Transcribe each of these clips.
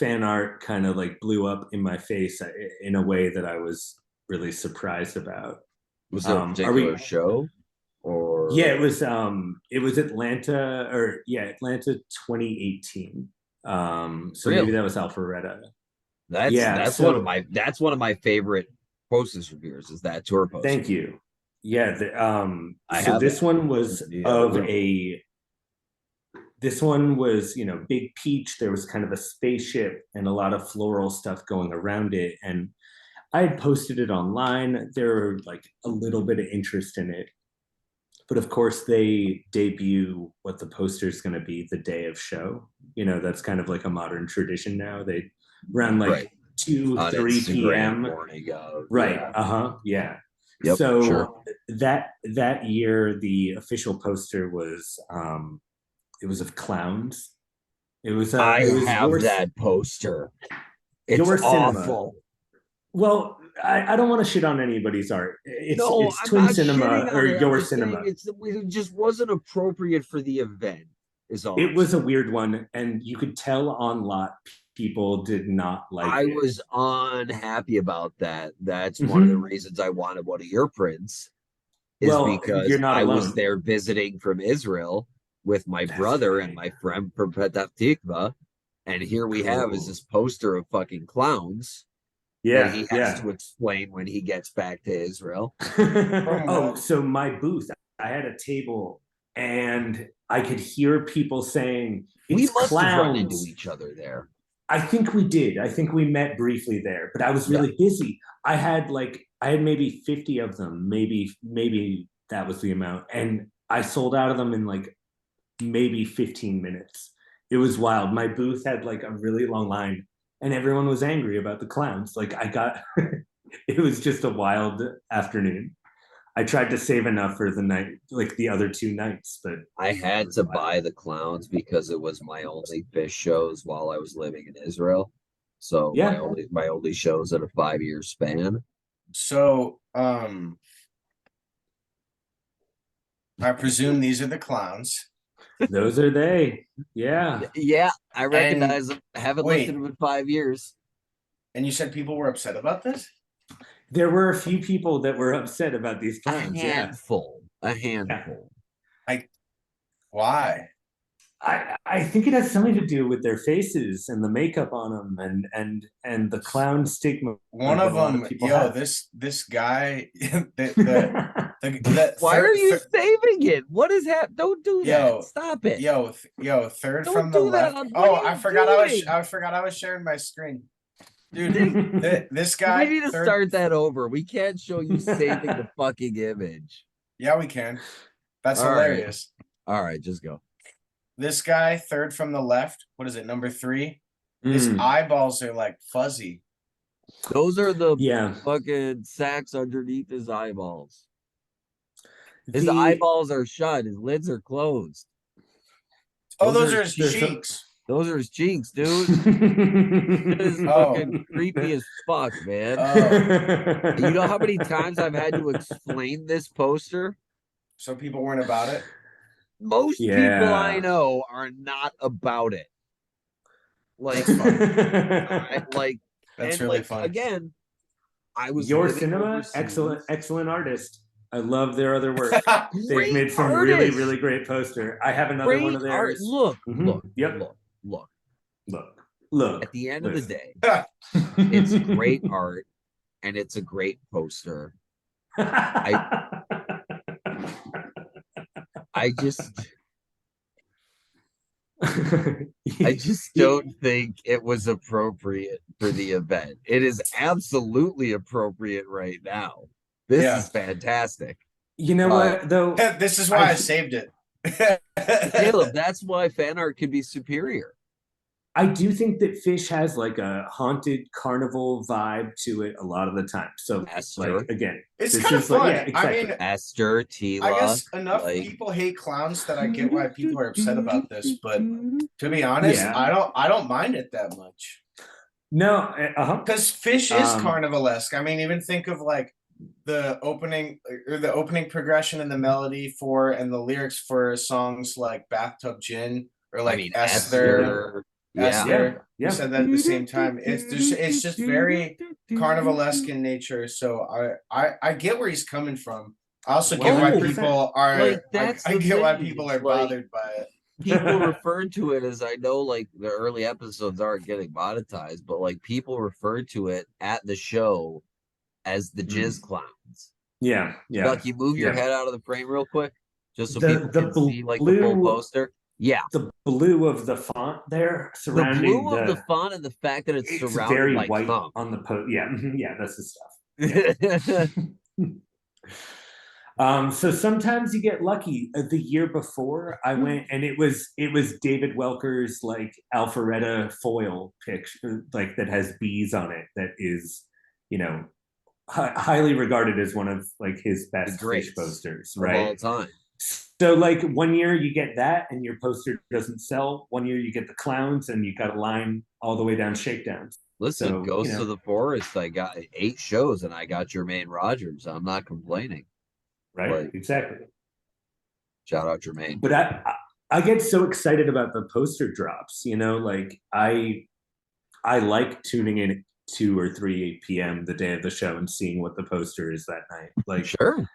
fan art kind of like blew up in my face in a way that I was really surprised about. Was there a Are particular we? show Yeah, or it was Atlanta, or yeah, Atlanta 2018. So maybe really? that was Alpharetta. That's Yeah, that's one of so my favorite posters of yours is that tour poster. thank you. Yeah, I so have this that one was in the other of room. a this one was, Big Peach. There was kind of a spaceship and a lot of floral stuff going around it. And I had posted it online. There were like a little bit of interest in it. But of course, they debut what the poster is going to be the day of show. That's kind of like a modern tradition now. They run Right. like 2, On 3 Instagram p.m. morning of, Right. yeah. Uh-huh. Yeah. Yep, sure. So that year, the official poster was it was of clowns. I It was have that poster. It's your cinema. awful. Well, I don't want to shit on anybody's art. No, It's I'm Twin not Cinema shitting or on it. I'm your just saying cinema. it just wasn't appropriate for the event, is all It I'm was a saying. weird one, and you could tell on lot people did not like I it. was unhappy about that. That's one of the Hmm. reasons I wanted one of your prints, is Well, because you're not I was alone. there visiting from Israel with my That's brother and right. my friend from Petah Tikva, and here we have is Cool. this poster of fucking clowns that Yeah, he has yeah. to explain when he gets back to Israel. From Oh, what? so my booth, I had a table and I could hear people saying, We it's must have run into clowns. each other there. I think we did. I think we met briefly there, but I was Yeah. really busy. I had maybe 50 of them, maybe that was the amount. And I sold out of them in like maybe 15 minutes. It was wild. My booth had like a really long line and everyone was angry about the clowns. Like I got it was just a wild afternoon. I tried to save enough for the night, like the other 2 nights, but I it had was to wild. buy the clowns because it was my only fish shows while I was living in Israel. So my Yeah, only shows in a 5 year span. So, I presume these are the clowns. those are they. Yeah. Yeah, I And recognize them. Haven't looked at wait, them in 5 years. and you said people were upset about this? There were a few people that were upset about these A clowns. Yeah. handful. A Yeah. handful. Like, why? I think it has something to do with their faces and the makeup on them and the clown stigma One that of a lot of them, people yo, have. this guy, the Why are third, you saving it? What is happening? Don't do that. yo, Stop it. third Don't from the do that. left. What Oh, are you doing? I forgot I was sharing my screen, dude. This We guy, need to third. start that over. We can't show you saving the fucking image. Yeah, we can. That's All right. hilarious. All right, just go. This guy, third from the left. What is it, number 3? His Mm, eyeballs are like fuzzy. Those are the yeah. fucking sacks underneath his eyeballs. His The eyeballs are shut. His lids are closed. Oh, Those those are are his his there's a cheeks. those are his cheeks, dude. Shit is Oh, fucking creepy as fuck, man. oh. You know how many times I've had to explain this poster? So people weren't about it. Most people I Yeah. know are not about it. Like, That's funny. like, That's and really like funny. again, I was Your living cinema, overseas. excellent artist. I love their other work. They've Great made some really, artist, really great poster. I have another one great of art. theirs. Look, Hmm. look, Yep. look, look. Look, At look, the end of the listen. day, it's great art and it's a great poster. I I just I just don't think it was appropriate for the event. It is absolutely appropriate right now. This Yeah. is fantastic. You know Uh, what though? This is why I saved it. Caleb, that's why fan art can be superior. I do think that Fish has like a haunted carnival vibe to it a lot of the time. So, like Esther, again, It's this kind of is like, yeah, fun. I exactly. mean, Esther, I Tila, guess enough like people hate clowns that I get why people are upset about this, but to be honest, Yeah. I don't mind it that much. No, uh-huh. Because Fish is Um, carnivalesque. I mean, even think of like the opening progression and the melody for and the lyrics for songs like Bathtub Gin or I like mean Esther. Esther, Yeah. Esther. Yeah. We said that at the same time. It's just very carnivalesque in nature. So I get where he's coming from. I also get why 100%. people are. Like, that's I the get why thing, people it's are like- bothered by it. People refer to it as, I know, like the early episodes aren't getting monetized, but like people refer to it at the show as the jizz clowns. Yeah. Ducky, move your Yeah. head out of the frame real quick, just so The- people the can see like the full blue- poster. Yeah, The blue of the font there the surrounding blue of the font and the fact that it's it's surrounded very by white thumb. on the post. Yeah, yeah, that's the stuff. So sometimes you get lucky. The year before I went, and it was David Welker's like Alpharetta foil picture, like that has bees on it. That is, you know, highly regarded as one of like his best greats fish posters, of right? all time. So like one year you get that, and your poster doesn't sell. One year you get the clowns, and you got a line all the way down Shakedowns. Listen, So, Ghosts of the Forest, I got 8 shows and I got Jermaine Rogers. I'm not complaining. Right, Like, exactly. shout out Jermaine. But I get so excited about the poster drops, you know, like I like tuning in at 2 or 3 p.m. the day of the show and seeing what the poster is that night. Like, Sure. that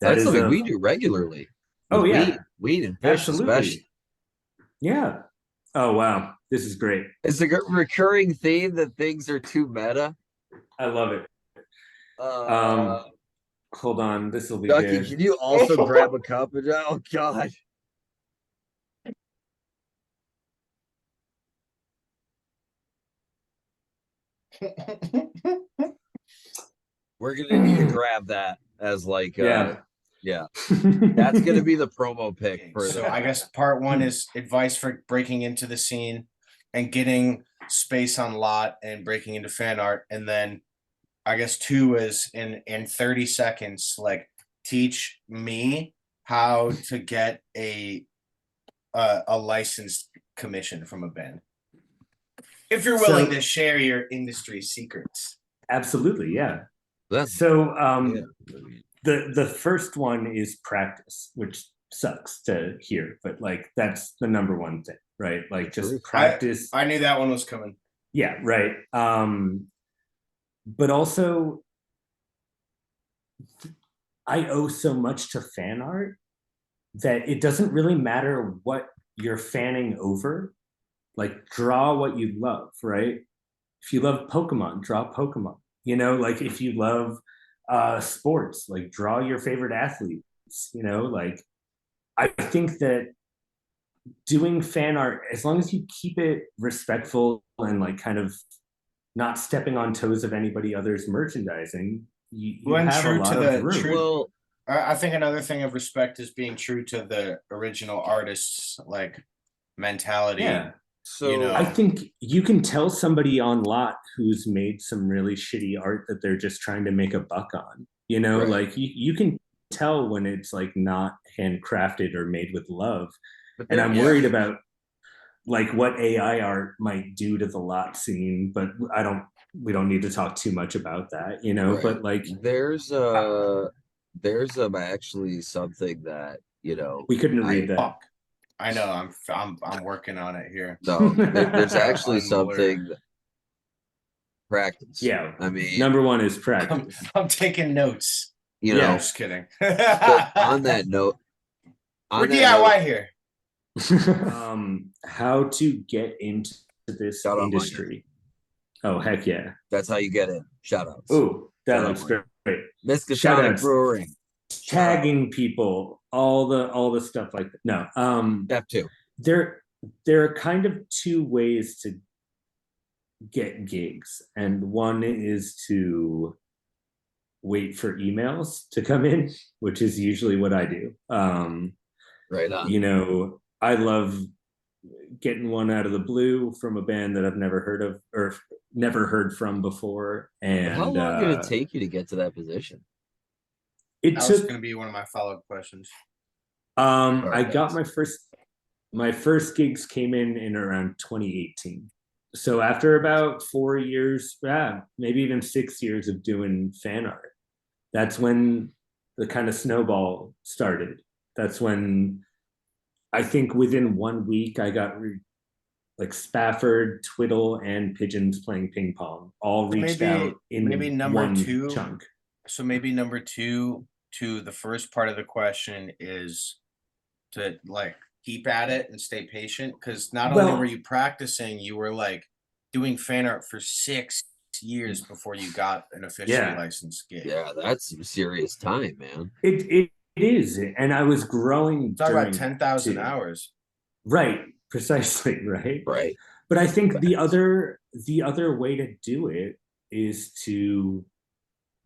That's is something a- we do regularly. Oh, With yeah. weed and fish, Absolutely. especially. Yeah. Oh wow, this is great. It's a recurring theme that things are too meta. I love it. Hold on, this will be Ducky, good. can you also grab a cup? And, oh God. We're gonna need to grab that as like Yeah. That's gonna be the promo pick for So the I guess part one is advice for breaking into the scene and getting space on lot and breaking into fan art. And then I guess 2 is in 30 seconds, like teach me how to get a licensed commission from a band. If you're willing So- to share your industry secrets. Absolutely, yeah. that's So yeah. the first one is practice, which sucks to hear, but like that's the number one thing, right? Like just True. practice. I knew that one was coming. Yeah, right. But also I owe so much to fan art that it doesn't really matter what you're fanning over. Like draw what you love, right? If you love Pokemon, draw Pokemon. You know, like if you love sports, like draw your favorite athletes. You know, like I think that doing fan art, as long as you keep it respectful and like kind of not stepping on toes of anybody else's merchandising, you When have true a lot to of the room. true- Well, I think another thing of respect is being true to the original artist's like mentality. Yeah. so You know. I think you can tell somebody on lot who's made some really shitty art that they're just trying to make a buck on. You know, Right. like you can tell when it's like not handcrafted or made with love. but And there- I'm worried about like what AI art might do to the lot scene, but we don't need to talk too much about that, you know, Right. but like there's actually something that, you know, we couldn't read that. Fuck. I know. I'm working on it here. no, there's actually On Blur. something that practice. Yeah. I mean, Number one is practice. I'm taking notes. you Yeah. know, Just kidding. but on that note, We're DIY here. How to get into this Shout out industry. Oh, heck yeah. that's how you get in. Shout outs. Oh, that Shout out, looks great. Miskatonic shout-outs. Brewing. Tagging people, all the stuff like that. No, F2. there are kind of 2 ways to get gigs, and one is to wait for emails to come in, which is usually what I do. Right on. You know, I love getting one out of the blue from a band that I've never heard of or never heard from before. And How long did it take you to get to that position? It That was took going to be one of my follow-up questions. I got my first gigs came in around 2018. So after about 4 years, maybe even 6 years of doing fan art, that's when the kind of snowball started. That's when I think within 1 week I got like Spafford, Twiddle, and Pigeons playing ping pong all reached out in maybe number one two. chunk. So maybe number two to the first part of the question is to like keep at it and stay patient, because not only were you practicing, you were like doing fan art for 6 years before you got an officially licensed gig. Yeah, that's some serious time, man. It is, and I was growing. Talk about 10,000 hours. Right, precisely, right. Right. But I think the other way to do it is to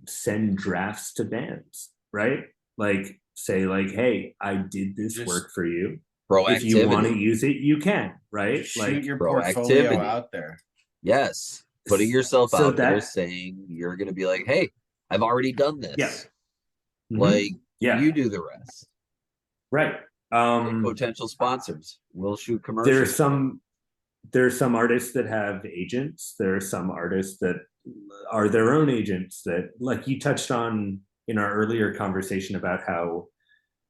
send drafts to bands, right? Like say like, hey, I did this work for you. If you want to use it, you can, right? Shoot like your portfolio out there. Yes. Putting yourself out there, saying you're gonna be like, hey, I've already done this. Yeah. Like you do the rest. Right. Potential sponsors. We'll shoot commercials. There are some artists that have agents. There are some artists that are their own agents, that like you touched on in our earlier conversation about how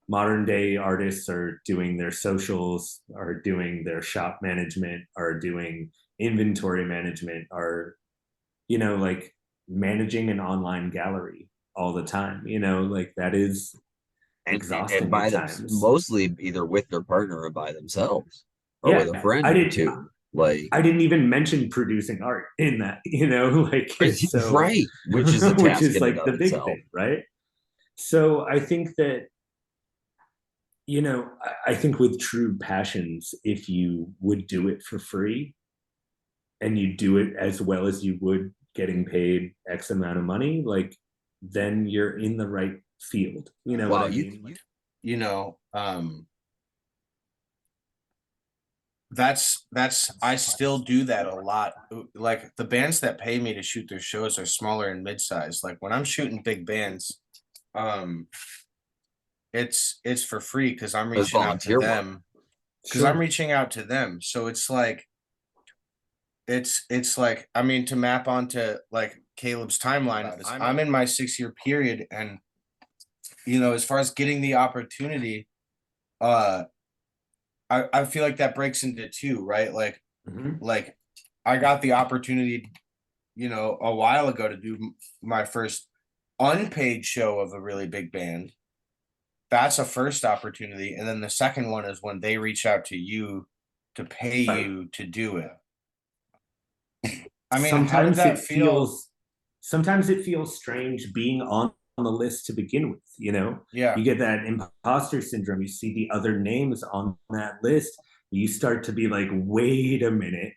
modern day artists are doing their socials, are doing their shop management, are doing inventory management, are, you know, like managing an online gallery all the time, you know, like that is exhausting and by at them, times. mostly either with their partner or by themselves or with a friend or two. Like I didn't even mention producing art in that, you know, like so, right, which is a task which is in like and the of big itself. thing, right? So I think that, you know, I think with true passions, if you would do it for free and you do it as well as you would getting paid X amount of money, like then you're in the right field. You know what I mean? You know, that's I still do that a lot. Like the bands that pay me to shoot their shows are smaller and mid-sized. Like when I'm shooting big bands, it's for free because I'm reaching out to them. Because I'm reaching out to them. So it's like I mean, to map onto like Caleb's timeline, I'm in my 6-year period, and you know, as far as getting the opportunity, I feel like that breaks into two, right? Like, like I got the opportunity, you know, a while ago to do my first unpaid show of a really big band. That's a first opportunity, and then the second one is when they reach out to you to pay you to do it. I mean, how did that feel? Sometimes it feels strange being on the list to begin with, you know? Yeah. You get that imposter syndrome. You see the other names on that list. You start to be like, wait a minute,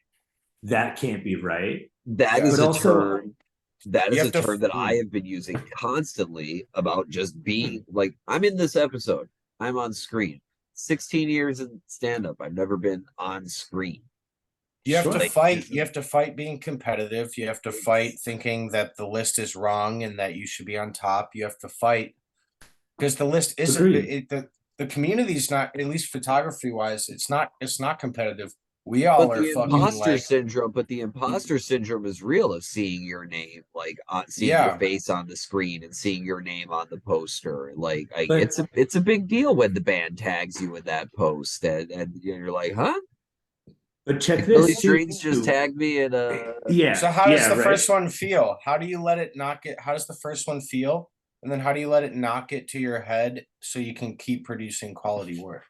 that can't be right. That is a term. That is a term that I have been using constantly about just being like, I'm in this episode. I'm on screen. 16 years in stand-up. I've never been on screen. You have to fight. You have to fight being competitive. You have to fight thinking that the list is wrong and that you should be on top. You have to fight because the list isn't. The community is not, at least photography wise, it's not competitive. We all are fucking imposter syndrome. But the imposter syndrome is real, of seeing your name, like seeing your face on the screen and seeing your name on the poster. Like it's a big deal when the band tags you in that post, and you're like, huh? But check this. Billy Strings just tagged me in a So how does the first one feel? How do you let it not get? How does the first one feel? And then how do you let it not get to your head so you can keep producing quality work?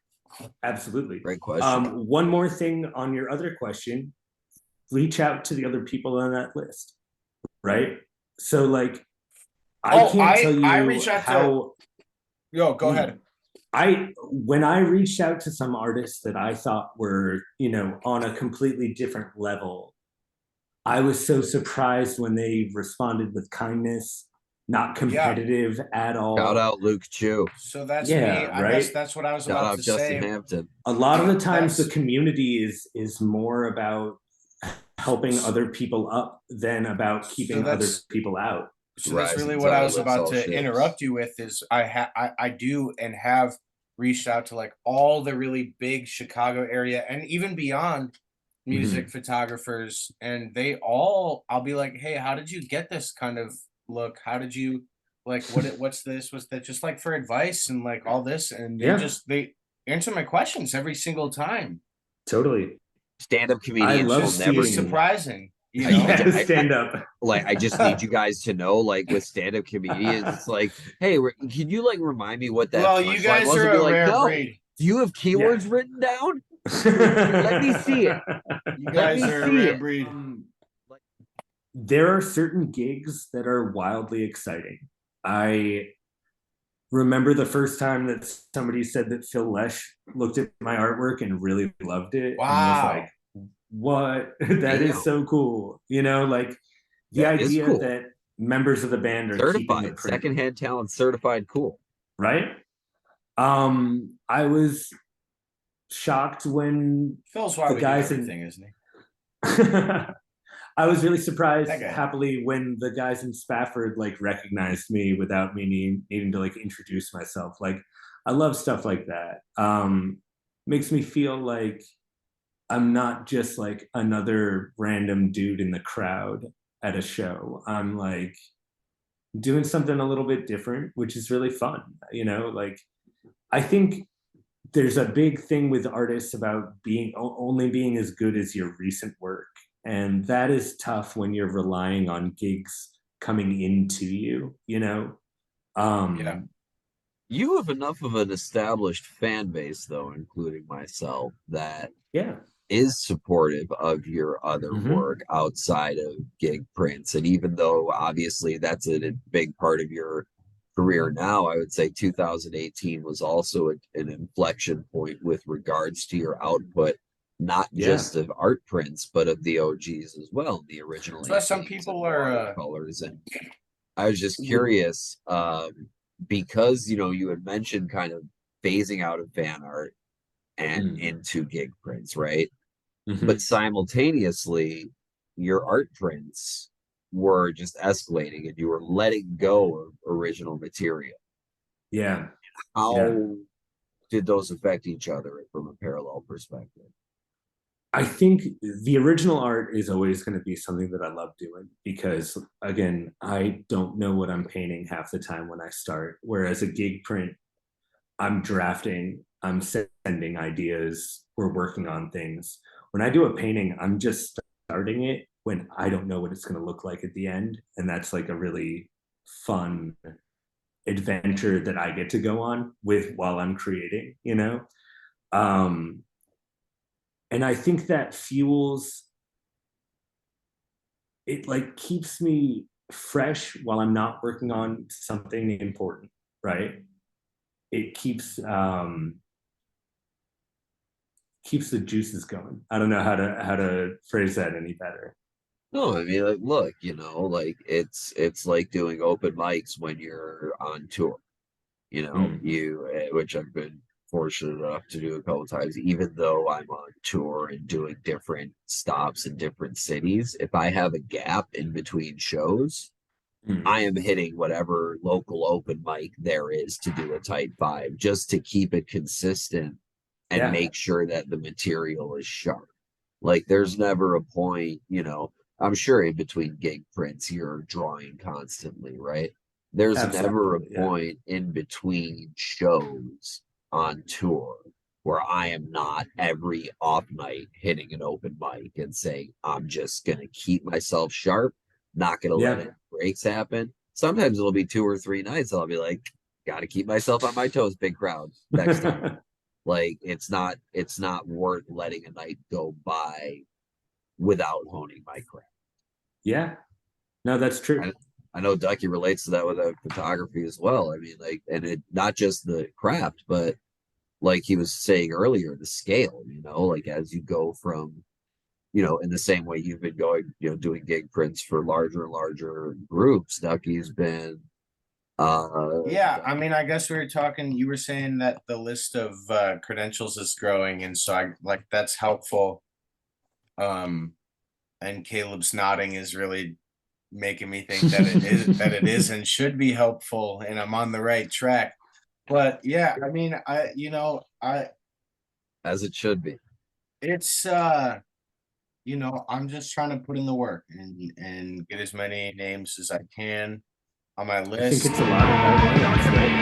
Absolutely. Great question. One more thing on your other question, reach out to the other people on that list, right? So like, I can't tell you how. Yo, go ahead. When I reached out to some artists that I thought were, you know, on a completely different level, I was so surprised when they responded with kindness, not competitive at all. Shout out Luke Chu. So that's me. I guess that's what I was about to say. Shout out Justin Hampton. A lot of the times the community is more about helping other people up than about keeping other people out. So that's really what I was about to interrupt you with, is I do and have reached out to like all the really big Chicago area and even beyond music photographers, and they all, I'll be like, hey, how did you get this kind of look? How did you like what's this? What's that? Just like for advice and like all this, and they answer my questions every single time. Totally. stand-up I comedians love will never It's seeing surprising, you I- know. yeah, I- stand up. like I just need you guys to know, like with stand-up comedians, it's like, hey, can you like remind me what that Well, you punchline guys was? are And be a like, rare no, breed. do you have Yeah. keywords written down? Let me see it. You Let guys me are a see rare it. breed. There are certain gigs that are wildly exciting. I remember the first time that somebody said that Phil Lesh looked at my artwork and really loved it and was Wow. like, what? That is Damn. so cool. You know, like the That is idea cool. that members of the band are keeping the Certified, print, secondhand talent, certified cool. right? I was shocked when Phil's why the we do guys everything, isn't he? I was really surprised That guy. happily when the guys in Spafford like recognized me without me needing to like introduce myself. Like I love stuff like that. Makes me feel like I'm not just like another random dude in the crowd at a show. I'm like doing something a little bit different, which is really fun. You know, like I think there's a big thing with artists about being only being as good as your recent work, and that is tough when you're relying on gigs coming into you, you know. Yeah. You have enough of an established fan base, though, including myself, that Yeah. is supportive of your other work outside of gig prints. And even though obviously that's a big part of your career now, I would say 2018 was also an inflection point with regards to your output, not just of art prints, but of the OGs as well, the original. That's why some people are colors. And I was just curious, because you had mentioned kind of phasing out of fan art and into gig prints, right? But simultaneously, your art prints were just escalating and you were letting go of original material. Yeah. How did those affect each other from a parallel perspective? I think the original art is always going to be something that I love doing because, again, I don't know what I'm painting half the time when I start. Whereas a gig print, I'm drafting, I'm sending ideas, we're working on things. When I do a painting, I'm just starting it when I don't know what it's going to look like at the end. And that's like a really fun adventure that I get to go on with while I'm creating, you know? And I think that fuels it, like keeps me fresh while I'm not working on something important, right? It keeps the juices going. I don't know how to phrase that any better. No, I mean, like, look, like it's like doing open mics when you're on tour. Which I've been fortunate enough to do a couple times, even though I'm on tour and doing different stops in different cities. If I have a gap in between shows, I am hitting whatever local open mic there is to do a tight five just to keep it consistent and make sure that the material is sharp. Like there's never a point, I'm sure in between gig prints you're drawing constantly, right? There's never a point in between shows on tour where I am not every off night hitting an open mic and saying, I'm just going to keep myself sharp, not going to let it breaks happen. Sometimes it'll be 2 or 3 nights. I'll be like, got to keep myself on my toes, big crowd next time. Like it's not worth letting a night go by without honing my craft. Yeah. No, that's true. I know Ducky relates to that with photography as well. I mean, like, and it not just the craft, but like he was saying earlier, the scale, like as you go from, in the same way you've been going, doing gig prints for larger and larger groups, Ducky's been I mean, I guess we were talking, you were saying that the list of credentials is growing, and so I like that's helpful. And Caleb's nodding is really making me think that it is and should be helpful, and I'm on the right track. But yeah, I mean, as it should be. It's I'm just trying to put in the work and get as many names as I can on my list. I think it's a lot about names, right?